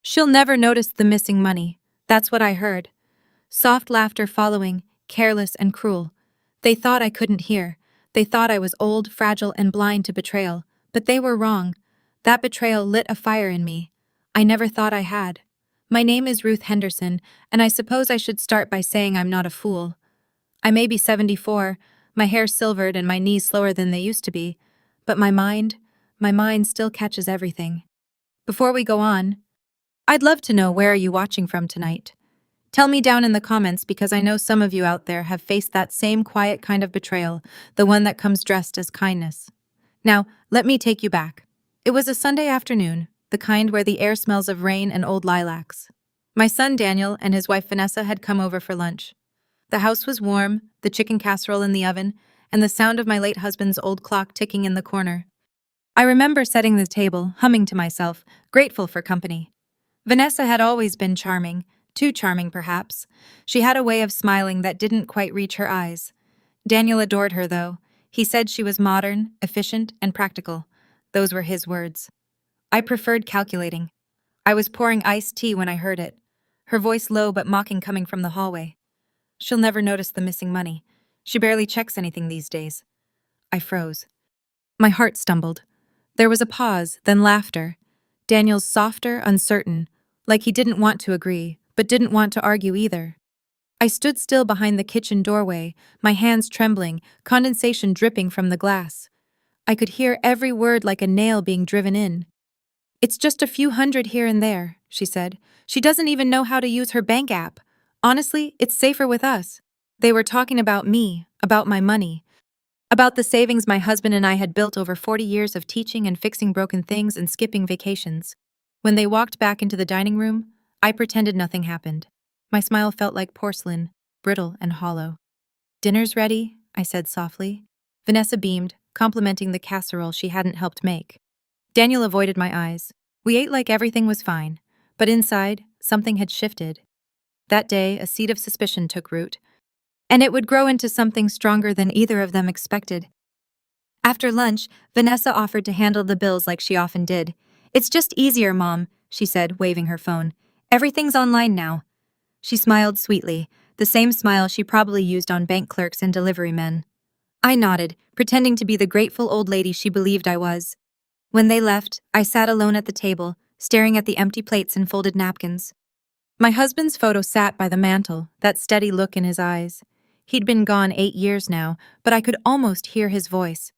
She'll never notice the missing money. That's what I heard. Soft laughter following, careless and cruel. They thought I couldn't hear. They thought I was old, fragile, and blind to betrayal. But they were wrong. That betrayal lit a fire in me. I never thought I had. My name is Ruth Henderson, and I suppose I should start by saying I'm not a fool. I may be 74, my hair silvered and my knees slower than they used to be, but my mind still catches everything. Before we go on, I'd love to know, where are you watching from tonight? Tell me down in the comments, because I know some of you out there have faced that same quiet kind of betrayal, the one that comes dressed as kindness. Now, let me take you back. It was a Sunday afternoon, the kind where the air smells of rain and old lilacs. My son Daniel and his wife Vanessa had come over for lunch. The house was warm, the chicken casserole in the oven, and the sound of my late husband's old clock ticking in the corner. I remember setting the table, humming to myself, grateful for company. Vanessa had always been charming, too charming perhaps. She had a way of smiling that didn't quite reach her eyes. Daniel adored her, though. He said she was modern, efficient, and practical. Those were his words. I preferred calculating. I was pouring iced tea when I heard it, her voice low but mocking coming from the hallway. She'll never notice the missing money. She barely checks anything these days. I froze. My heart stumbled. There was a pause, then laughter. Daniel's softer, uncertain, like he didn't want to agree, but didn't want to argue either. I stood still behind the kitchen doorway, my hands trembling, condensation dripping from the glass. I could hear every word like a nail being driven in. "It's just a few hundred here and there," she said. "She doesn't even know how to use her bank app. Honestly, it's safer with us." They were talking about me, about my money, about the savings my husband and I had built over 40 years of teaching and fixing broken things and skipping vacations. When they walked back into the dining room, I pretended nothing happened. My smile felt like porcelain, brittle and hollow. "Dinner's ready," I said softly. Vanessa beamed, complimenting the casserole she hadn't helped make. Daniel avoided my eyes. We ate like everything was fine, but inside, something had shifted. That day, a seed of suspicion took root, and it would grow into something stronger than either of them expected. After lunch, Vanessa offered to handle the bills like she often did. "It's just easier, Mom," she said, waving her phone. "Everything's online now." She smiled sweetly, the same smile she probably used on bank clerks and delivery men. I nodded, pretending to be the grateful old lady she believed I was. When they left, I sat alone at the table, staring at the empty plates and folded napkins. My husband's photo sat by the mantel, that steady look in his eyes. He'd been gone 8 years now, but I could almost hear his voice.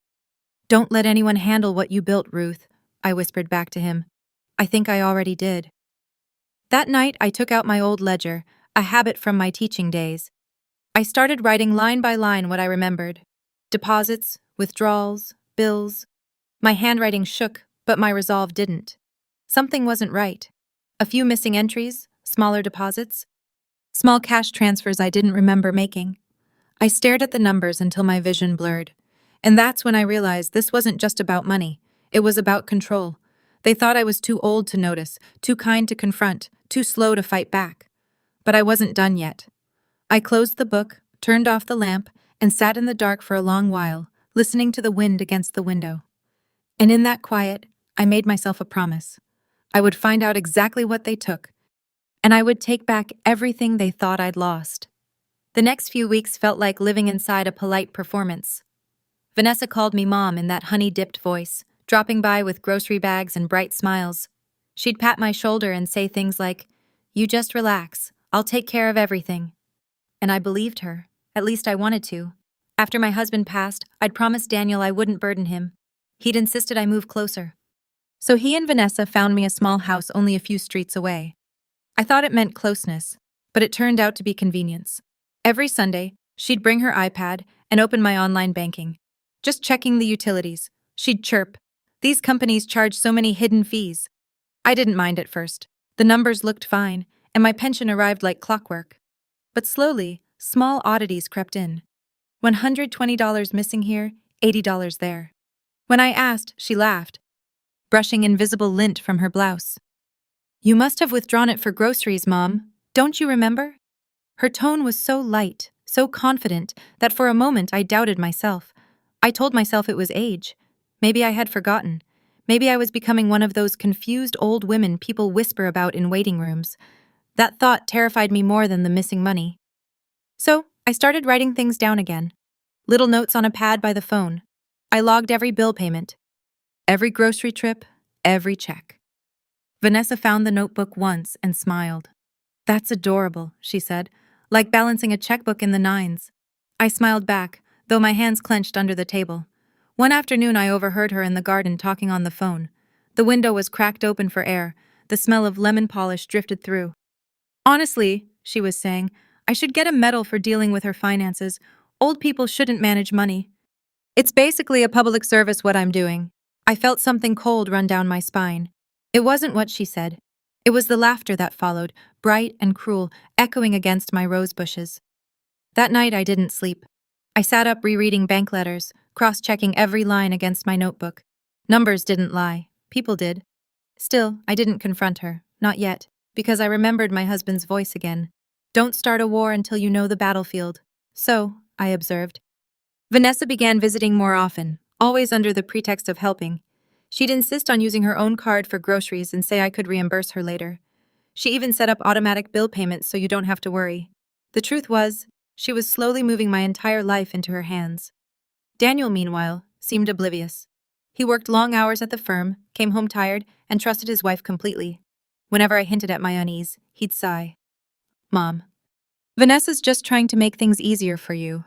"Don't let anyone handle what you built, Ruth," I whispered back to him. "I think I already did." That night, I took out my old ledger, a habit from my teaching days. I started writing line by line what I remembered. Deposits, withdrawals, bills. My handwriting shook, but my resolve didn't. Something wasn't right. A few missing entries, smaller deposits, small cash transfers I didn't remember making. I stared at the numbers until my vision blurred. And that's when I realized this wasn't just about money. It was about control. They thought I was too old to notice, too kind to confront, too slow to fight back. But I wasn't done yet. I closed the book, turned off the lamp, and sat in the dark for a long while, listening to the wind against the window. And in that quiet, I made myself a promise. I would find out exactly what they took, and I would take back everything they thought I'd lost. The next few weeks felt like living inside a polite performance. Vanessa called me Mom in that honey-dipped voice, dropping by with grocery bags and bright smiles. She'd pat my shoulder and say things like, "You just relax, I'll take care of everything." And I believed her. At least I wanted to. After my husband passed, I'd promised Daniel I wouldn't burden him. He'd insisted I move closer. So he and Vanessa found me a small house only a few streets away. I thought it meant closeness, but it turned out to be convenience. Every Sunday, she'd bring her iPad and open my online banking. Just checking the utilities. She'd chirp, "These companies charge so many hidden fees." I didn't mind at first. The numbers looked fine, and my pension arrived like clockwork. But slowly, small oddities crept in. $120 missing here, $80 there. When I asked, she laughed, brushing invisible lint from her blouse. "You must have withdrawn it for groceries, Mom. Don't you remember?" Her tone was so light, so confident, that for a moment I doubted myself. I told myself it was age. Maybe I had forgotten. Maybe I was becoming one of those confused old women people whisper about in waiting rooms. That thought terrified me more than the missing money. So, I started writing things down again. Little notes on a pad by the phone. I logged every bill payment, every grocery trip, every check. Vanessa found the notebook once and smiled. "That's adorable," she said, "like balancing a checkbook in the nines." I smiled back, though my hands clenched under the table. One afternoon I overheard her in the garden talking on the phone. The window was cracked open for air. The smell of lemon polish drifted through. "Honestly," she was saying, "I should get a medal for dealing with her finances. Old people shouldn't manage money. It's basically a public service what I'm doing." I felt something cold run down my spine. It wasn't what she said. It was the laughter that followed, bright and cruel, echoing against my rose bushes. That night I didn't sleep. I sat up rereading bank letters, cross-checking every line against my notebook. Numbers didn't lie. People did. Still, I didn't confront her. Not yet. Because I remembered my husband's voice again. "Don't start a war until you know the battlefield." So, I observed. Vanessa began visiting more often, always under the pretext of helping. She'd insist on using her own card for groceries and say I could reimburse her later. She even set up automatic bill payments so you don't have to worry. The truth was, she was slowly moving my entire life into her hands. Daniel, meanwhile, seemed oblivious. He worked long hours at the firm, came home tired, and trusted his wife completely. Whenever I hinted at my unease, he'd sigh. "Mom, Vanessa's just trying to make things easier for you.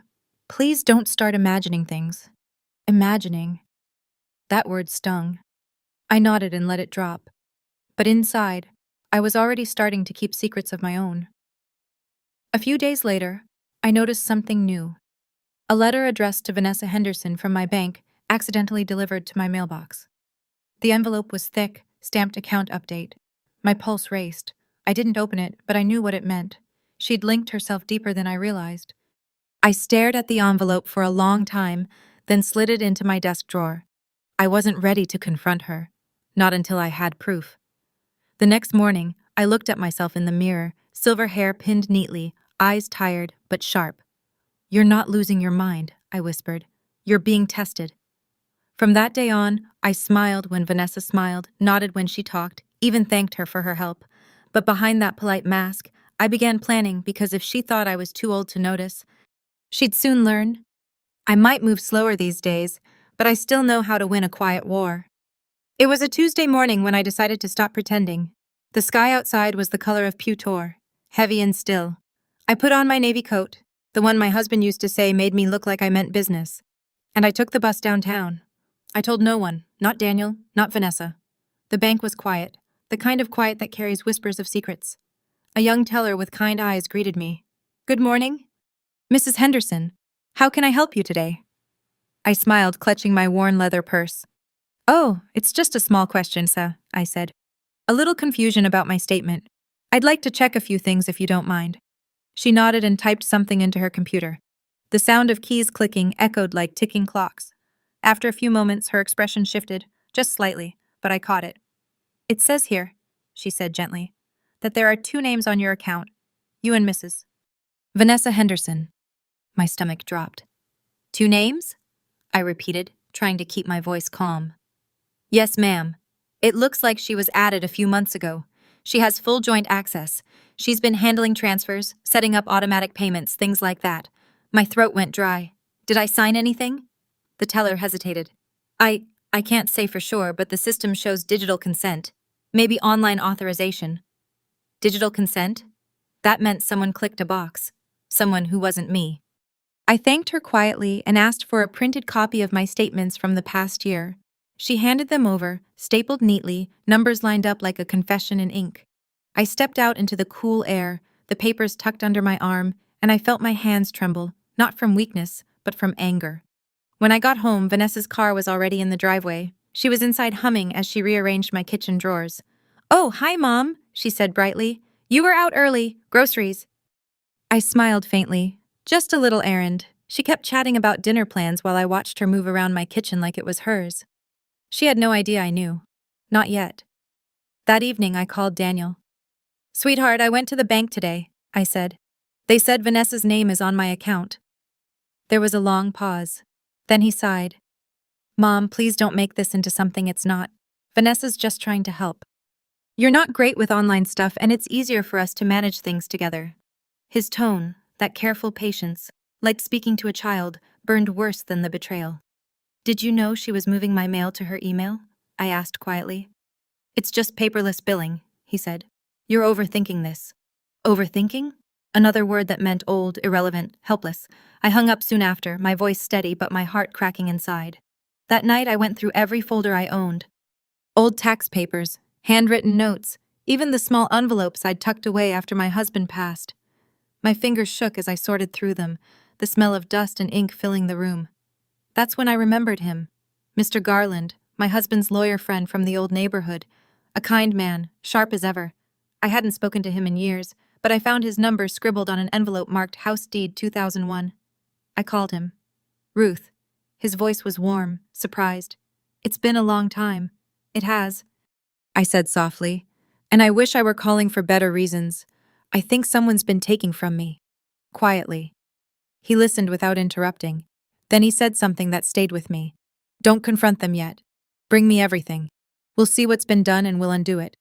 Please don't start imagining things." Imagining. That word stung. I nodded and let it drop. But inside, I was already starting to keep secrets of my own. A few days later, I noticed something new. A letter addressed to Vanessa Henderson from my bank accidentally delivered to my mailbox. The envelope was thick, stamped account update. My pulse raced. I didn't open it, but I knew what it meant. She'd linked herself deeper than I realized. I stared at the envelope for a long time, then slid it into my desk drawer. I wasn't ready to confront her. Not until I had proof. The next morning, I looked at myself in the mirror, silver hair pinned neatly, eyes tired but sharp. "You're not losing your mind," I whispered. "You're being tested." From that day on, I smiled when Vanessa smiled, nodded when she talked, even thanked her for her help. But behind that polite mask, I began planning because if she thought I was too old to notice, she'd soon learn. I might move slower these days, but I still know how to win a quiet war. It was a Tuesday morning when I decided to stop pretending. The sky outside was the color of pewter, heavy and still. I put on my navy coat, the one my husband used to say made me look like I meant business, and I took the bus downtown. I told no one, not Daniel, not Vanessa. The bank was quiet, the kind of quiet that carries whispers of secrets. A young teller with kind eyes greeted me. "Good morning. Mrs. Henderson, how can I help you today?" I smiled, clutching my worn leather purse. "Oh, it's just a small question, sir," I said. A little confusion about my statement. "I'd like to check a few things if you don't mind." She nodded and typed something into her computer. The sound of keys clicking echoed like ticking clocks. After a few moments, her expression shifted, just slightly, but I caught it. "It says here," she said gently, "that there are 2 names on your account, you and Mrs. Vanessa Henderson." My stomach dropped. "2 names?" I repeated, trying to keep my voice calm. "Yes, ma'am. It looks like she was added a few months ago. She has full joint access. She's been handling transfers, setting up automatic payments, things like that." My throat went dry. "Did I sign anything?" The teller hesitated. I can't say for sure, but the system shows digital consent. Maybe online authorization." Digital consent? That meant someone clicked a box. Someone who wasn't me. I thanked her quietly and asked for a printed copy of my statements from the past year. She handed them over, stapled neatly, numbers lined up like a confession in ink. I stepped out into the cool air, the papers tucked under my arm, and I felt my hands tremble, not from weakness, but from anger. When I got home, Vanessa's car was already in the driveway. She was inside humming as she rearranged my kitchen drawers. "Oh, hi, Mom," she said brightly. "You were out early. Groceries." I smiled faintly. "Just a little errand." She kept chatting about dinner plans while I watched her move around my kitchen like it was hers. She had no idea I knew. Not yet. That evening, I called Daniel. "Sweetheart, I went to the bank today," I said. "They said Vanessa's name is on my account." There was a long pause. Then he sighed. "Mom, please don't make this into something it's not. Vanessa's just trying to help. You're not great with online stuff, and it's easier for us to manage things together. His tone, that careful patience, like speaking to a child, burned worse than the betrayal. Did you know she was moving my mail to her email? I asked quietly. It's just paperless billing, he said. You're overthinking this. Overthinking? Another word that meant old, irrelevant, helpless. I hung up soon after, my voice steady but my heart cracking inside. That night I went through every folder I owned. Old tax papers, handwritten notes, even the small envelopes I'd tucked away after my husband passed. My fingers shook as I sorted through them, the smell of dust and ink filling the room. That's when I remembered him. Mr. Garland, my husband's lawyer friend from the old neighborhood. A kind man, sharp as ever. I hadn't spoken to him in years, but I found his number scribbled on an envelope marked House Deed 2001. I called him. Ruth. His voice was warm, surprised. It's been a long time. It has, I said softly. And I wish I were calling for better reasons. I think someone's been taking from me. Quietly. He listened without interrupting. Then he said something that stayed with me. Don't confront them yet. Bring me everything. We'll see what's been done and we'll undo it.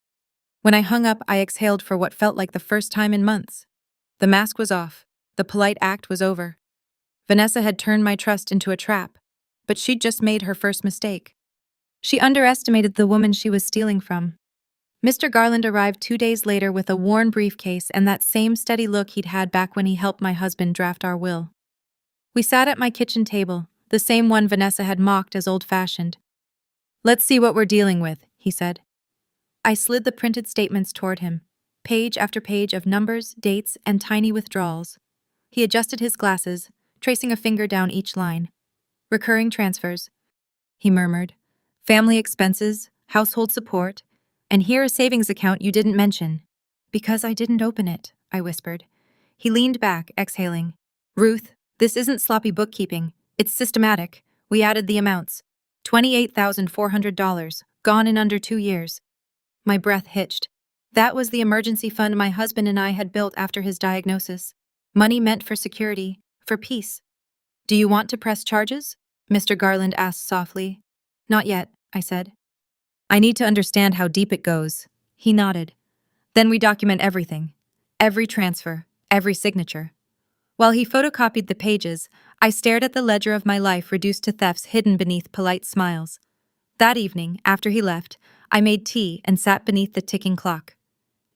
When I hung up, I exhaled for what felt like the first time in months. The mask was off. The polite act was over. Vanessa had turned my trust into a trap, but she'd just made her first mistake. She underestimated the woman she was stealing from. Mr. Garland arrived 2 days later with a worn briefcase and that same steady look he'd had back when he helped my husband draft our will. We sat at my kitchen table, the same one Vanessa had mocked as old-fashioned. Let's see what we're dealing with, he said. I slid the printed statements toward him, page after page of numbers, dates, and tiny withdrawals. He adjusted his glasses, tracing a finger down each line. Recurring transfers, he murmured. Family expenses, household support, and here a savings account you didn't mention. Because I didn't open it, I whispered. He leaned back, exhaling. Ruth, this isn't sloppy bookkeeping. It's systematic. We added the amounts. $28,400, gone in under 2 years. My breath hitched. That was the emergency fund my husband and I had built after his diagnosis. Money meant for security, for peace. Do you want to press charges? Mr. Garland asked softly. Not yet, I said. I need to understand how deep it goes. He nodded. Then we document everything. Every transfer, every signature. While he photocopied the pages, I stared at the ledger of my life reduced to thefts hidden beneath polite smiles. That evening, after he left, I made tea and sat beneath the ticking clock.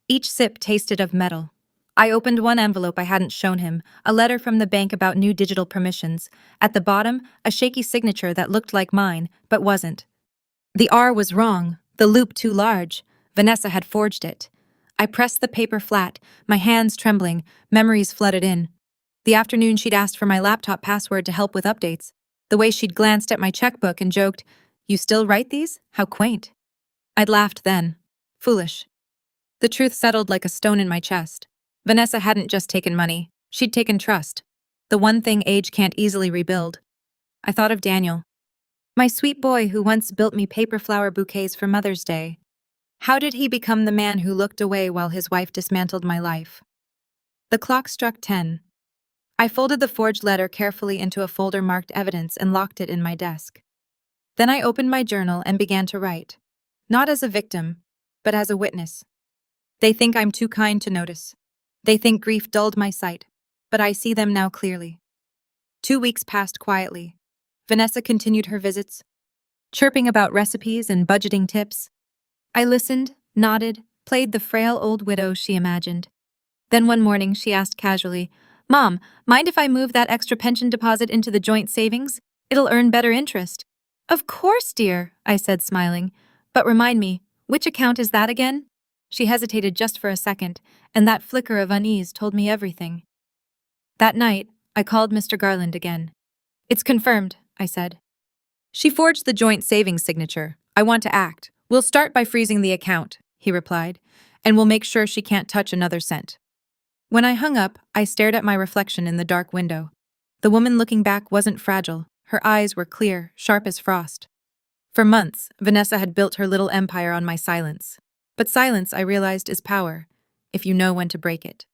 Each sip tasted of metal. I opened one envelope I hadn't shown him, a letter from the bank about new digital permissions. At the bottom, a shaky signature that looked like mine, but wasn't. The R was wrong, the loop too large. Vanessa had forged it. I pressed the paper flat, my hands trembling, memories flooded in. The afternoon she'd asked for my laptop password to help with updates. The way she'd glanced at my checkbook and joked, "You still write these? How quaint." I'd laughed then. Foolish. The truth settled like a stone in my chest. Vanessa hadn't just taken money, she'd taken trust. The one thing age can't easily rebuild. I thought of Daniel. My sweet boy who once built me paper flower bouquets for Mother's Day. How did he become the man who looked away while his wife dismantled my life? The clock struck 10. I folded the forged letter carefully into a folder marked evidence and locked it in my desk. Then I opened my journal and began to write. Not as a victim, but as a witness. They think I'm too kind to notice. They think grief dulled my sight, but I see them now clearly. 2 weeks passed quietly. Vanessa continued her visits, chirping about recipes and budgeting tips. I listened, nodded, played the frail old widow she imagined. Then one morning she asked casually, "Mom, mind if I move that extra pension deposit into the joint savings? It'll earn better interest." "Of course, dear," I said, smiling. "But remind me, which account is that again?" She hesitated just for a second, and that flicker of unease told me everything. That night, I called Mr. Garland again. "It's confirmed," I said. "She forged the joint savings signature. I want to act. We'll start by freezing the account," he replied, "and we'll make sure she can't touch another cent." When I hung up, I stared at my reflection in the dark window. The woman looking back wasn't fragile. Her eyes were clear, sharp as frost. For months, Vanessa had built her little empire on my silence. But silence, I realized, is power, if you know when to break it.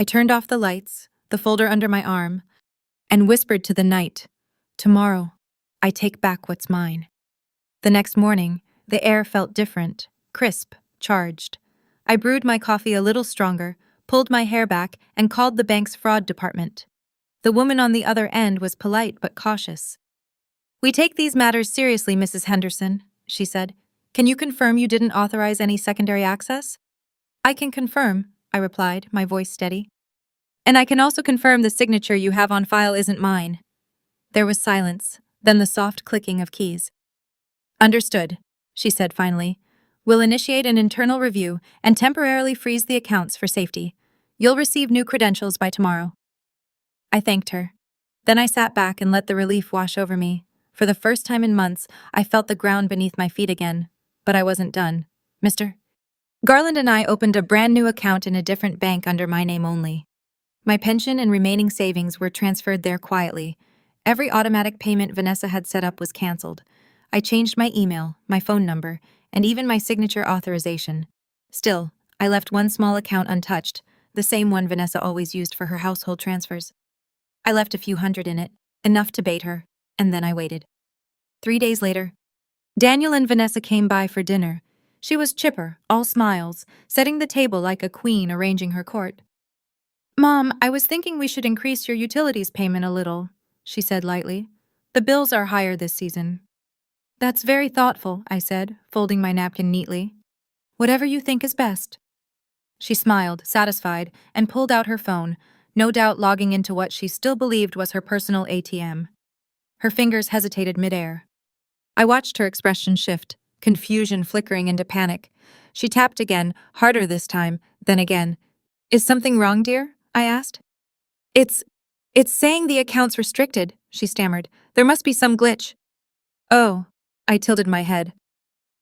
I turned off the lights, the folder under my arm, and whispered to the night, "Tomorrow, I take back what's mine." The next morning, The air felt different, crisp, charged. I brewed my coffee a little stronger, pulled my hair back, and called the bank's fraud department. The woman on the other end was polite but cautious. "We take these matters seriously, Mrs. Henderson," she said. "Can you confirm you didn't authorize any secondary access?" "I can confirm," I replied, my voice steady. "And I can also confirm the signature you have on file isn't mine." There was silence, then the soft clicking of keys. "Understood," she said finally. "We'll initiate an internal review and temporarily freeze the accounts for safety. You'll receive new credentials by tomorrow." I thanked her. Then I sat back and let the relief wash over me. For the first time in months, I felt the ground beneath my feet again. But I wasn't done. Mr. Garland and I opened a brand new account in a different bank under my name only. My pension and remaining savings were transferred there quietly. Every automatic payment Vanessa had set up was canceled. I changed my email, my phone number, and even my signature authorization. Still, I left one small account untouched, the same one Vanessa always used for her household transfers. I left a few hundred in it, enough to bait her, and then I waited. 3 days later, Daniel and Vanessa came by for dinner. She was chipper, all smiles, setting the table like a queen arranging her court. "Mom, I was thinking we should increase your utilities payment a little," she said lightly. "The bills are higher this season." "That's very thoughtful," I said, folding my napkin neatly. "Whatever you think is best." She smiled, satisfied, and pulled out her phone, no doubt logging into what she still believed was her personal ATM. Her fingers hesitated midair. I watched her expression shift, confusion flickering into panic. She tapped again, harder this time, then again. "Is something wrong, dear?" I asked. It's saying the account's restricted," she stammered. "There must be some glitch." "Oh," I tilted my head.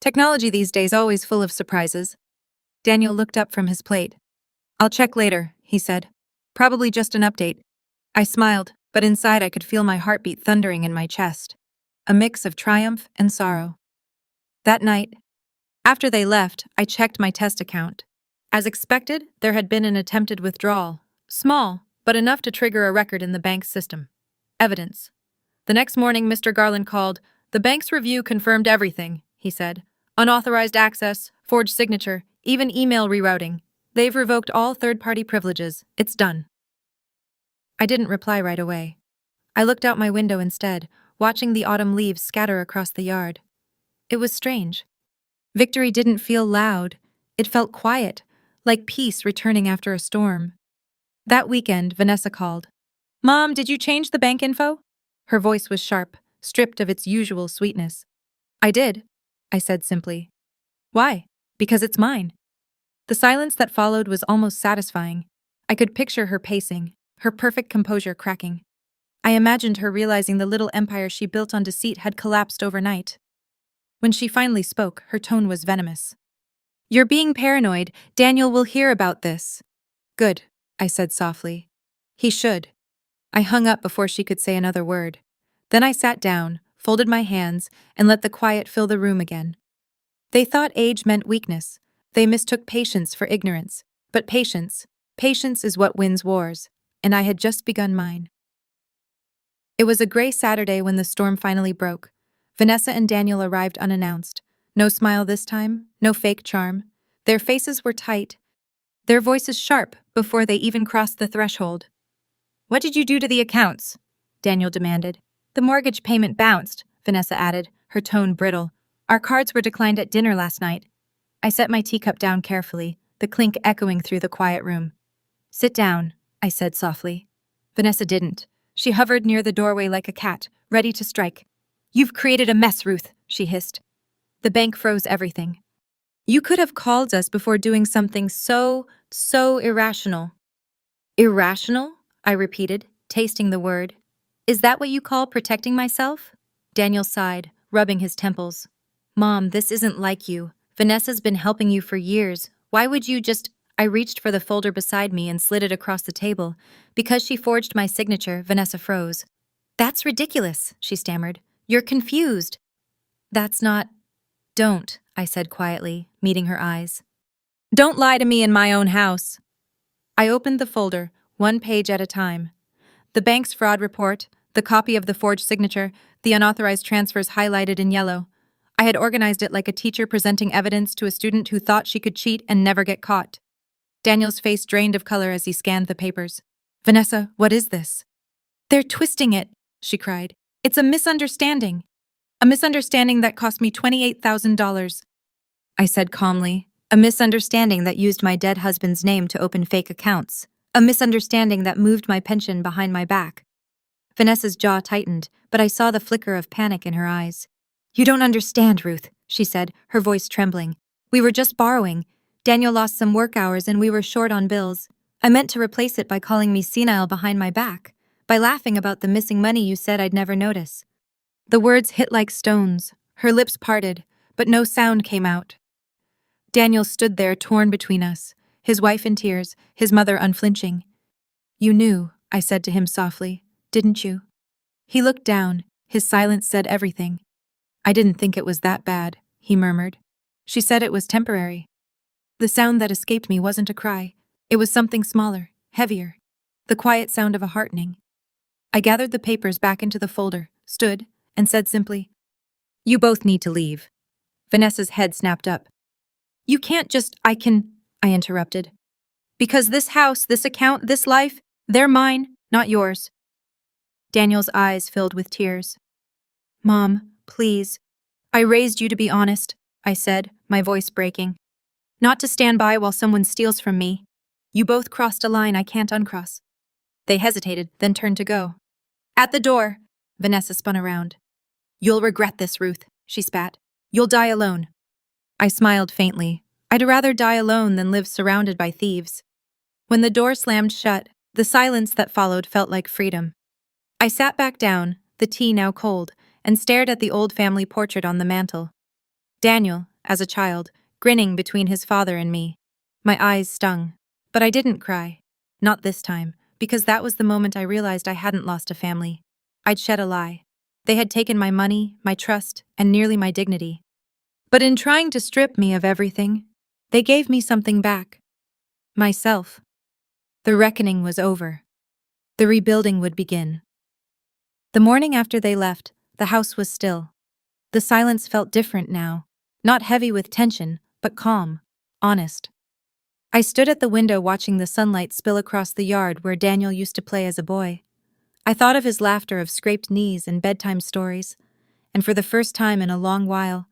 Technology these days always full of surprises. Daniel looked up from his plate. "I'll check later," he said. "Probably just an update." I smiled, but inside I could feel my heartbeat thundering in my chest. A mix of triumph and sorrow. That night, after they left, I checked my test account. As expected, there had been an attempted withdrawal. Small, but enough to trigger a record in the bank's system. Evidence. The next morning, Mr. Garland called. "The bank's review confirmed everything," he said. "Unauthorized access, forged signature, even email rerouting. They've revoked all third-party privileges. It's done." I didn't reply right away. I looked out my window instead, watching the autumn leaves scatter across the yard. It was strange. Victory didn't feel loud. It felt quiet, like peace returning after a storm. That weekend, Vanessa called. "Mom, did you change the bank info?" Her voice was sharp, stripped of its usual sweetness. "I did," I said simply. "Why?" "Because it's mine." The silence that followed was almost satisfying. I could picture her pacing, her perfect composure cracking. I imagined her realizing the little empire she built on deceit had collapsed overnight. When she finally spoke, her tone was venomous. "You're being paranoid. Daniel will hear about this." "Good," I said softly. "He should." I hung up before she could say another word. Then I sat down, folded my hands, and let the quiet fill the room again. They thought age meant weakness. They mistook patience for ignorance. But patience is what wins wars, and I had just begun mine. It was a gray Saturday when the storm finally broke. Vanessa and Daniel arrived unannounced. No smile this time, no fake charm. Their faces were tight, their voices sharp before they even crossed the threshold. "What did you do to the accounts?" Daniel demanded. "The mortgage payment bounced," Vanessa added, her tone brittle. "Our cards were declined at dinner last night." I set my teacup down carefully, the clink echoing through the quiet room. "Sit down," I said softly. Vanessa didn't. She hovered near the doorway like a cat, ready to strike. "You've created a mess, Ruth," she hissed. The bank froze everything. "You could have called us before doing something so irrational." "Irrational?" I repeated, tasting the word. "Is that what you call protecting myself?" Daniel sighed, rubbing his temples. "Mom, this isn't like you. Vanessa's been helping you for years. Why would you just—" I reached for the folder beside me and slid it across the table. Because she forged my signature, Vanessa froze. "That's ridiculous," she stammered. "You're confused." "That's not—" "Don't," I said quietly, meeting her eyes. "Don't lie to me in my own house." I opened the folder, one page at a time. The bank's fraud report, the copy of the forged signature, the unauthorized transfers highlighted in yellow. I had organized it like a teacher presenting evidence to a student who thought she could cheat and never get caught. Daniel's face drained of color as he scanned the papers. Vanessa, what is this? They're twisting it, she cried. It's a misunderstanding. A misunderstanding that cost me $28,000. I said calmly. A misunderstanding that used my dead husband's name to open fake accounts. A misunderstanding that moved my pension behind my back. Vanessa's jaw tightened, but I saw the flicker of panic in her eyes. You don't understand, Ruth, she said, her voice trembling. We were just borrowing. Daniel lost some work hours and we were short on bills. I meant to replace it by calling me senile behind my back, by laughing about the missing money you said I'd never notice. The words hit like stones. Her lips parted, but no sound came out. Daniel stood there torn between us, his wife in tears, his mother unflinching. You knew, I said to him softly, didn't you? He looked down. His silence said everything. I didn't think it was that bad, he murmured. She said it was temporary. The sound that escaped me wasn't a cry. It was something smaller, heavier. The quiet sound of a heartening. I gathered the papers back into the folder, stood, and said simply, You both need to leave. Vanessa's head snapped up. You can't just, I interrupted. Because this house, this account, this life, they're mine, not yours. Daniel's eyes filled with tears. Mom, please. I raised you to be honest, I said, my voice breaking. Not to stand by while someone steals from me. You both crossed a line I can't uncross. They hesitated, then turned to go. At the door, Vanessa spun around. You'll regret this, Ruth, she spat. You'll die alone. I smiled faintly. I'd rather die alone than live surrounded by thieves. When the door slammed shut, the silence that followed felt like freedom. I sat back down, the tea now cold, and stared at the old family portrait on the mantel. Daniel, as a child, grinning between his father and me. My eyes stung. But I didn't cry. Not this time, because that was the moment I realized I hadn't lost a family. I'd shed a lie. They had taken my money, my trust, and nearly my dignity. But in trying to strip me of everything, they gave me something back. Myself. The reckoning was over. The rebuilding would begin. The morning after they left, the house was still. The silence felt different now, not heavy with tension, but calm, honest. I stood at the window watching the sunlight spill across the yard where Daniel used to play as a boy. I thought of his laughter of scraped knees and bedtime stories, and for the first time in a long while,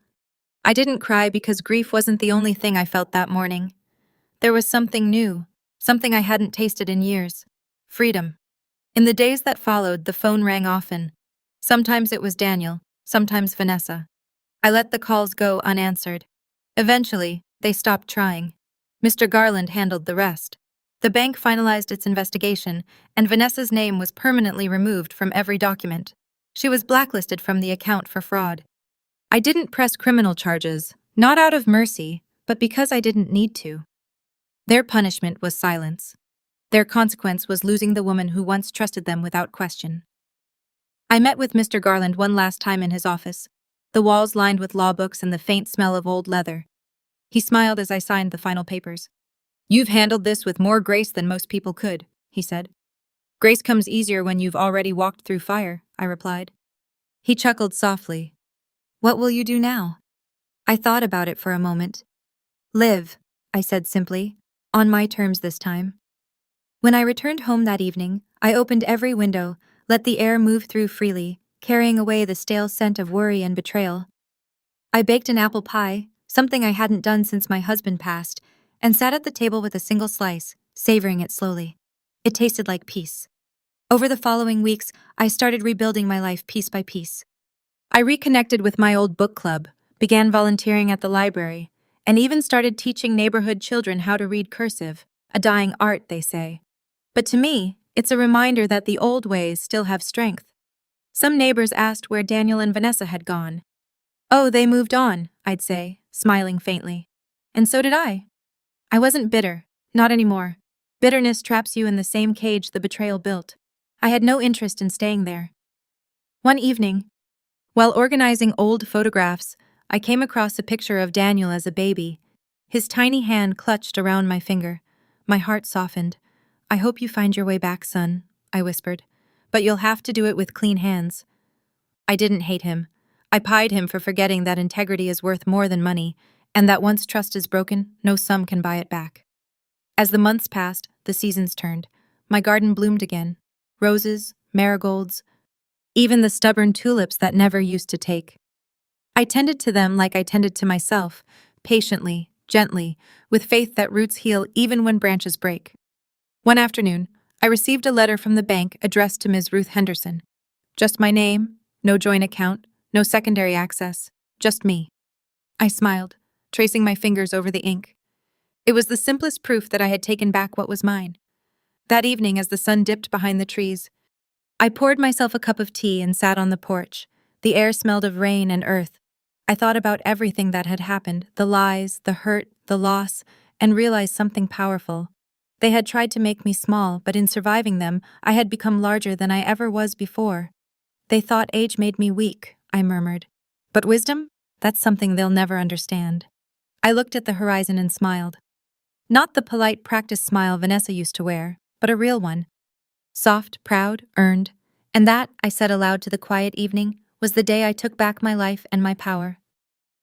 I didn't cry because grief wasn't the only thing I felt that morning. There was something new, something I hadn't tasted in years. Freedom. In the days that followed, the phone rang often. Sometimes it was Daniel, sometimes Vanessa. I let the calls go unanswered. Eventually, they stopped trying. Mr. Garland handled the rest. The bank finalized its investigation, and Vanessa's name was permanently removed from every document. She was blacklisted from the account for fraud. I didn't press criminal charges, not out of mercy, but because I didn't need to. Their punishment was silence. Their consequence was losing the woman who once trusted them without question. I met with Mr. Garland one last time in his office, the walls lined with law books and the faint smell of old leather. He smiled as I signed the final papers. You've handled this with more grace than most people could, he said. Grace comes easier when you've already walked through fire, I replied. He chuckled softly. What will you do now? I thought about it for a moment. Live, I said simply, on my terms this time. When I returned home that evening, I opened every window, let the air move through freely, carrying away the stale scent of worry and betrayal. I baked an apple pie, something I hadn't done since my husband passed, and sat at the table with a single slice, savoring it slowly. It tasted like peace. Over the following weeks, I started rebuilding my life piece by piece. I reconnected with my old book club, began volunteering at the library, and even started teaching neighborhood children how to read cursive, a dying art, they say. But to me, it's a reminder that the old ways still have strength. Some neighbors asked where Daniel and Vanessa had gone. Oh, they moved on, I'd say, smiling faintly. And so did I. I wasn't bitter, not anymore. Bitterness traps you in the same cage the betrayal built. I had no interest in staying there. One evening, while organizing old photographs, I came across a picture of Daniel as a baby. His tiny hand clutched around my finger. My heart softened. I hope you find your way back, son, I whispered. But you'll have to do it with clean hands. I didn't hate him. I pied him for forgetting that integrity is worth more than money, and that once trust is broken, no sum can buy it back. As the months passed, the seasons turned. My garden bloomed again. Roses, marigolds, even the stubborn tulips that never used to take. I tended to them like I tended to myself, patiently, gently, with faith that roots heal even when branches break. One afternoon, I received a letter from the bank addressed to Ms. Ruth Henderson. Just my name, no joint account, no secondary access, just me. I smiled, tracing my fingers over the ink. It was the simplest proof that I had taken back what was mine. That evening, as the sun dipped behind the trees, I poured myself a cup of tea and sat on the porch. The air smelled of rain and earth. I thought about everything that had happened, the lies, the hurt, the loss, and realized something powerful. They had tried to make me small, but in surviving them, I had become larger than I ever was before. They thought age made me weak, I murmured. But wisdom? That's something they'll never understand. I looked at the horizon and smiled. Not the polite practice smile Vanessa used to wear, but a real one. Soft, proud, earned. And that, I said aloud to the quiet evening, was the day I took back my life and my power.